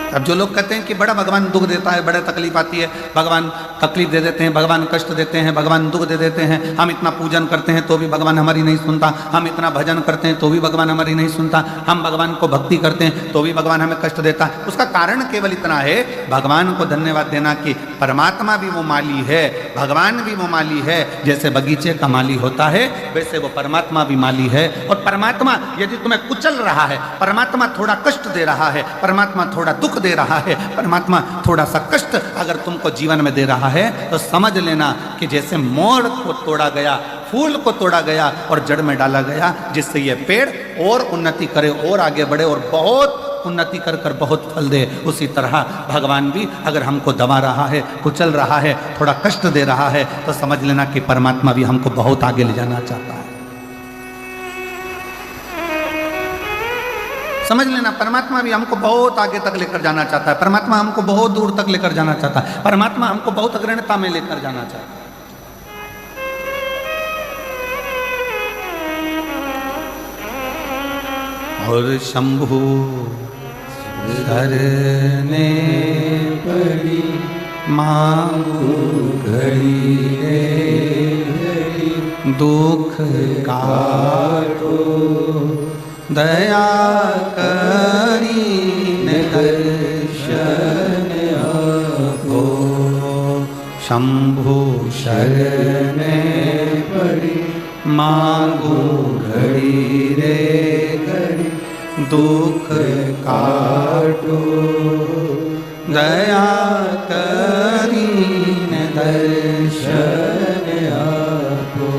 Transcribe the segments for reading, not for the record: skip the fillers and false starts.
अब जो लोग कहते हैं कि बड़ा भगवान दुख देता है, बड़ा तकलीफ आती है, भगवान तकलीफ दे देते हैं, भगवान कष्ट देते हैं, भगवान दुख दे देते हैं, हम इतना पूजन करते हैं तो भी भगवान हमारी नहीं सुनता, हम इतना भजन करते हैं तो भी भगवान हमारी नहीं सुनता, हम भगवान को भक्ति करते हैं तो भी भगवान हमें कष्ट देता है। उसका कारण केवल इतना है, भगवान को धन्यवाद देना कि परमात्मा भी वो माली है, भगवान भी वो माली है। जैसे बगीचे का माली होता है वैसे वो परमात्मा भी माली है। और परमात्मा यदि तुम्हें कुचल रहा है, परमात्मा थोड़ा कष्ट दे रहा है, परमात्मा थोड़ा दुख दे रहा है, परमात्मा थोड़ा सा कष्ट अगर तुमको जीवन में दे रहा है तो समझ लेना कि जैसे मोड़ को तोड़ा गया, फूल को तोड़ा गया और जड़ में डाला गया, जिससे ये पेड़ और उन्नति करे और आगे बढ़े और बहुत उन्नति कर कर बहुत फल दे, उसी तरह भगवान भी अगर हमको दबा रहा है, कुचल रहा है, थोड़ा कष्ट दे रहा है तो समझ लेना कि परमात्मा भी हमको बहुत आगे ले जाना चाहता है। समझ लेना परमात्मा भी हमको बहुत आगे तक लेकर जाना चाहता है, परमात्मा हमको बहुत दूर तक लेकर जाना चाहता है, परमात्मा हमको बहुत अग्रणता में लेकर जाना चाहता है। और शंभु शरणे पड़ी मांगू घड़ी रे, दुख काटो दया करीन दर्शन आपो। शंभु शरणे पड़ी मांगू घड़ी रे घड़ी, दुख काटो दया करीन दर्शन आपो।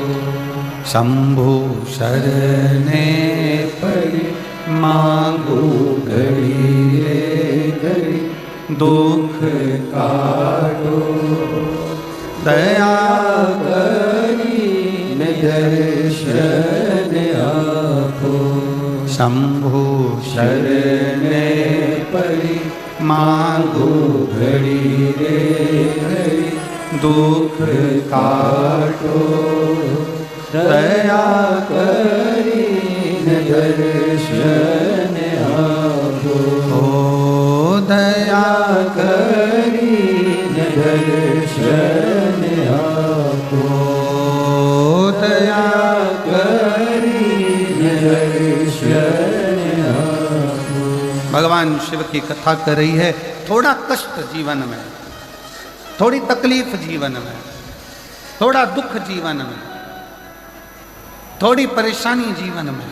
शंभु शरणे पड़ी मांगू घड़ी रे घड़ी, दुख काटो दया करीन दर्शन आपो। शंभु शरणे पड़ी मांगू घड़ी रे घड़ी, दुख काटो दया करीन दर्शन आपो। ओ दया करीन दर्शन आपो, दया करीन दर्शन आपो। भगवान शिव की कथा कर रही है। थोड़ा कष्ट जीवन में, थोड़ी तकलीफ जीवन में, थोड़ा दुख जीवन में, थोड़ी परेशानी जीवन में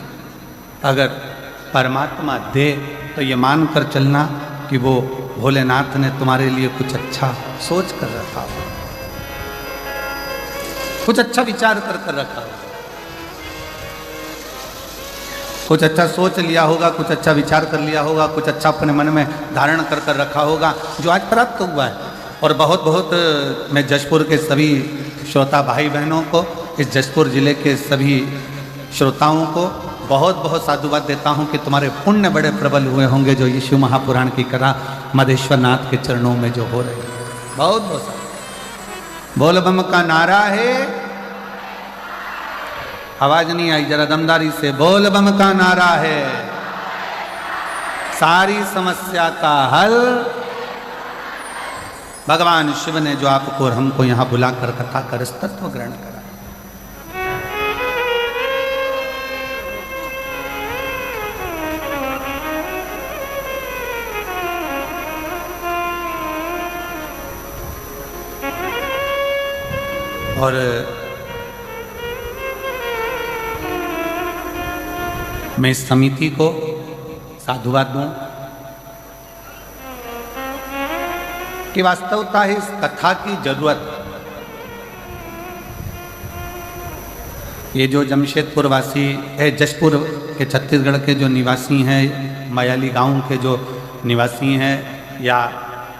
अगर परमात्मा दे तो ये मान कर चलना कि वो भोलेनाथ ने तुम्हारे लिए कुछ अच्छा सोच कर रखा हो, कुछ अच्छा विचार कर कर रखा हो, कुछ अच्छा सोच लिया होगा, कुछ अच्छा विचार कर लिया होगा, कुछ अच्छा अपने मन में धारण कर कर रखा होगा जो आज प्राप्त हुआ है। और बहुत बहुत मैं जशपुर के सभी श्रोता भाई बहनों को, इस जशपुर जिले के सभी श्रोताओं को बहुत बहुत साधुवाद देता हूँ कि तुम्हारे पुण्य बड़े प्रबल हुए होंगे जो यीशु महापुराण की कथा मधेश्वर नाथ के चरणों में जो हो रही है। बहुत बहुत साधु। बोल बम का नारा है, आवाज नहीं आई, जरा दमदारी से बोल बम का नारा है। सारी समस्या का हल भगवान शिव ने जो आपको और हमको यहाँ बुलाकर कथा कर इस तत्व ग्रहण करा। और मैं इस समिति को साधुवाद दूं कि वास्तवता है इस कथा की जरूरत। ये जो जमशेदपुर वासी है, जशपुर के छत्तीसगढ़ के जो निवासी हैं, मयाली गांव के जो निवासी हैं या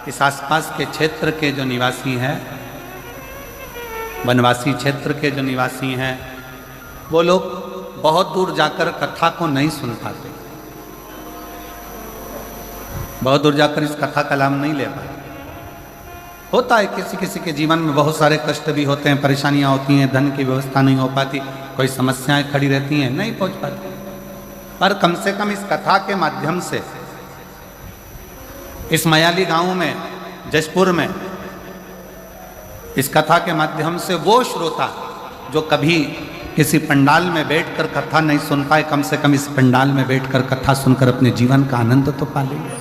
इस आसपास के क्षेत्र के जो निवासी हैं, वनवासी क्षेत्र के जो निवासी हैं, वो लोग बहुत दूर जाकर कथा को नहीं सुन पाते, बहुत दूर जाकर इस कथा का लाभ नहीं ले पाते। होता है किसी किसी के जीवन में बहुत सारे कष्ट भी होते हैं, परेशानियां होती हैं, धन की व्यवस्था नहीं हो पाती, कोई समस्याएं खड़ी रहती हैं, नहीं पहुंच पाती। पर कम से कम इस कथा के माध्यम से इस मयाली गांव में, जशपुर में, इस कथा के माध्यम से वो श्रोता जो कभी किसी पंडाल में बैठकर कथा नहीं सुन पाए, कम से कम इस पंडाल में बैठकर कथा सुनकर अपने जीवन का आनंद तो पा लेंगे।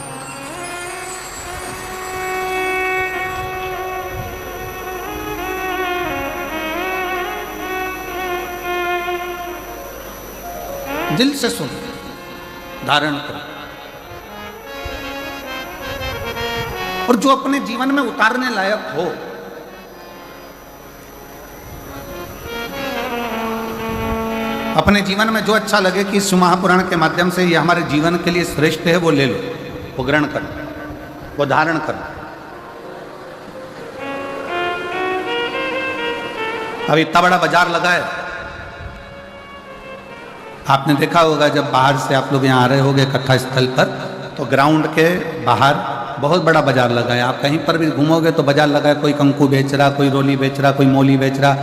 दिल से सुन, धारण करो, और जो अपने जीवन में उतारने लायक हो। अपने जीवन में जो अच्छा लगे कि इस महापुराण के माध्यम से ये हमारे जीवन के लिए श्रेष्ठ है, वो ले लो, वो ग्रहण करो, वो धारण करो। अभी इतना बड़ा बाजार लगा है, आपने देखा होगा जब बाहर से आप लोग यहाँ आ रहे होंगे कथा स्थल पर, तो ग्राउंड के बाहर बहुत बड़ा बाजार लगा है। आप कहीं पर भी घूमोगे तो बाजार लगा है, कोई कंकु बेच रहा, कोई रोली बेच रहा, कोई मोली बेच रहा,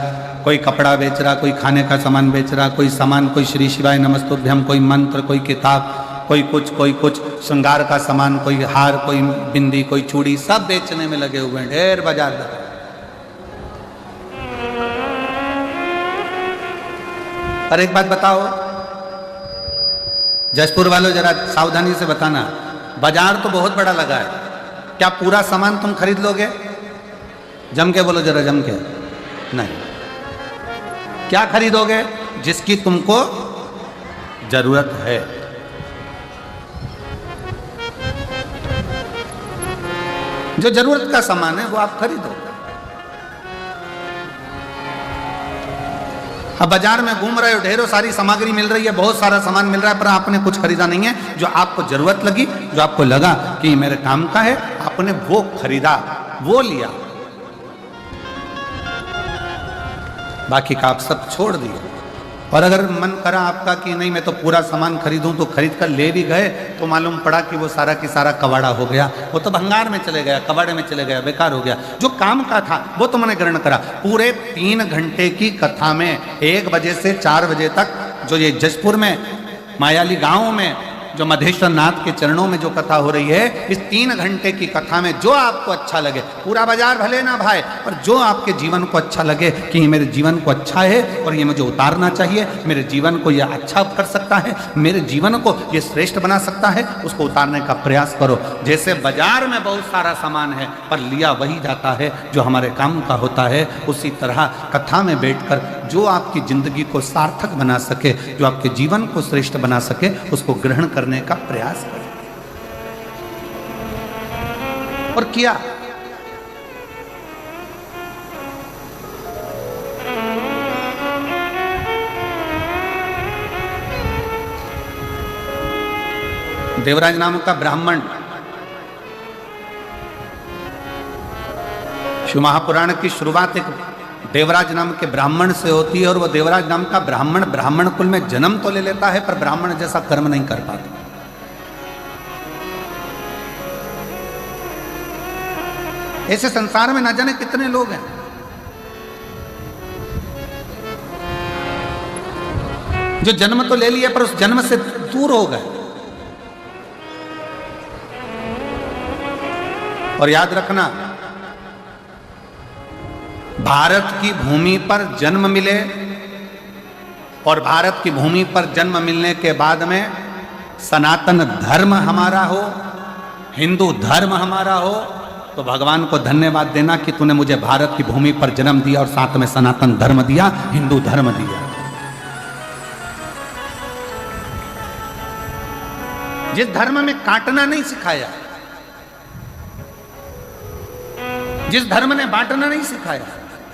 कोई कपड़ा बेच रहा, कोई खाने का सामान बेच रहा, कोई सामान, कोई श्री शिवाय नमस्तुभ्यम, कोई मंत्र, कोई किताब, कोई कुछ श्रृंगार का सामान, कोई हार, कोई बिंदी, कोई चूड़ी, सब बेचने में लगे हुए हैं। ढेर बाजार लगा। पर एक बात बताओ, जशपुर वालों जरा सावधानी से बताना, बाजार तो बहुत बड़ा लगा है, क्या पूरा सामान तुम खरीद लोगे? जम के बोलो जरा, जम के। नहीं, क्या खरीदोगे? जिसकी तुमको जरूरत है। जो जरूरत का सामान है वो आप खरीदोगे। अब बाजार में घूम रहे हो, ढेरों सारी सामग्री मिल रही है, बहुत सारा सामान मिल रहा है, पर आपने कुछ खरीदा नहीं है। जो आपको जरूरत लगी, जो आपको लगा कि मेरे काम का है, आपने वो खरीदा, वो लिया, बाकी का आप सब छोड़ दिए। और अगर मन करा आपका कि नहीं मैं तो पूरा सामान खरीदूं, तो खरीद कर ले भी गए तो मालूम पड़ा कि वो सारा की सारा कबाड़ा हो गया, वो तो भंगार में चले गया, कबाड़े में चले गया, बेकार हो गया। जो काम का था वो तो मैंने ग्रहण करा। पूरे 3 घंटे की कथा में 1 बजे से 4 बजे तक जो ये जशपुर में मायाली गांव में जो मधेश्वर नाथ के चरणों में जो कथा हो रही है, इस 3 घंटे की कथा में जो आपको अच्छा लगे, पूरा बाजार भले ना भाई, पर जो आपके जीवन को अच्छा लगे कि ये मेरे जीवन को अच्छा है और ये मुझे उतारना चाहिए, मेरे जीवन को ये अच्छा कर सकता है, मेरे जीवन को ये श्रेष्ठ बना सकता है, उसको उतारने का प्रयास करो। जैसे बाजार में बहुत सारा सामान है पर लिया वही जाता है जो हमारे काम का होता है, उसी तरह कथा में बैठकर जो आपकी जिंदगी को सार्थक बना सके, जो आपके जीवन को श्रेष्ठ बना सके, उसको ग्रहण करने का प्रयास करें। और किया। देवराज नाम का ब्राह्मण, शिव महापुराण की शुरुआत एक देवराज नाम के ब्राह्मण से होती है, और वो देवराज नाम का ब्राह्मण ब्राह्मण कुल में जन्म तो ले लेता है पर ब्राह्मण जैसा कर्म नहीं कर पाता। ऐसे संसार में ना जाने कितने लोग हैं। जो जन्म तो ले लिया पर उस जन्म से दूर हो गए। और याद रखना, भारत की भूमि पर जन्म मिले और भारत की भूमि पर जन्म मिलने के बाद में सनातन धर्म हमारा हो, हिंदू धर्म हमारा हो, तो भगवान को धन्यवाद देना कि तूने मुझे भारत की भूमि पर जन्म दिया और साथ में सनातन धर्म दिया, हिंदू धर्म दिया। जिस धर्म में काटना नहीं सिखाया, जिस धर्म ने बांटना नहीं सिखाया,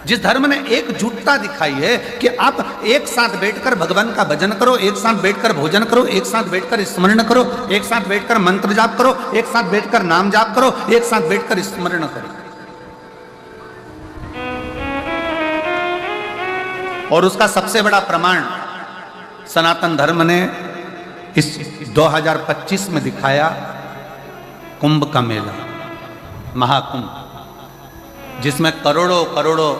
जिस धर्म ने एकजुटता दिखाई है कि आप एक साथ बैठकर भगवान का भजन करो, एक साथ बैठकर भोजन करो, एक साथ बैठकर स्मरण करो, एक साथ बैठकर मंत्र जाप करो, एक साथ बैठकर नाम जाप करो, एक साथ बैठकर स्मरण करो। और उसका सबसे बड़ा प्रमाण सनातन धर्म ने इस 2025 में दिखाया, कुंभ का मेला, महाकुंभ, जिसमें करोड़ों करोड़ों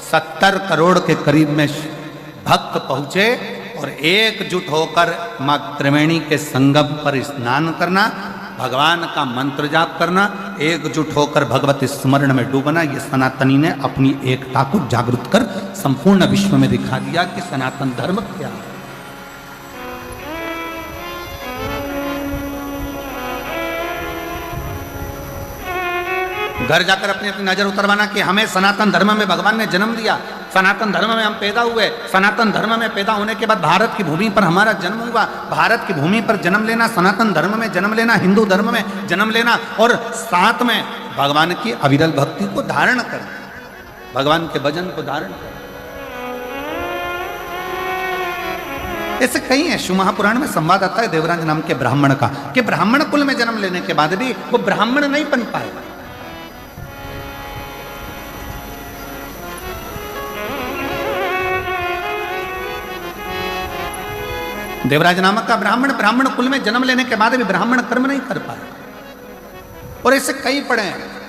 70 करोड़ के करीब में भक्त पहुंचे और एकजुट होकर मां त्रिवेणी के संगम पर स्नान करना भगवान का मंत्र जाप करना, एकजुट होकर भगवत स्मरण में डूबना, ये सनातनी ने अपनी एकता को जागृत कर संपूर्ण विश्व में दिखा दिया कि सनातन धर्म क्या है। घर जाकर अपनी अपनी नजर उतरवाना कि हमें सनातन धर्म में भगवान ने जन्म दिया, सनातन धर्म में हम पैदा हुए, सनातन धर्म में पैदा होने के बाद भारत की भूमि पर हमारा जन्म हुआ, भारत की भूमि पर जन्म लेना, सनातन धर्म में जन्म लेना, हिंदू धर्म में जन्म लेना और साथ में भगवान की अविरल भक्ति को धारण करना, भगवान के भजन को धारण करना। ऐसे कई है। शिव महापुराण में संवाद आता है देवराज नाम के ब्राह्मण का कि ब्राह्मण कुल में जन्म लेने के बाद भी वो ब्राह्मण नहीं बन पाएगा। देवराज नामक का ब्राह्मण कुल में जन्म लेने के बाद भी ब्राह्मण कर्म नहीं कर पाए। और ऐसे कई पढ़े हैं।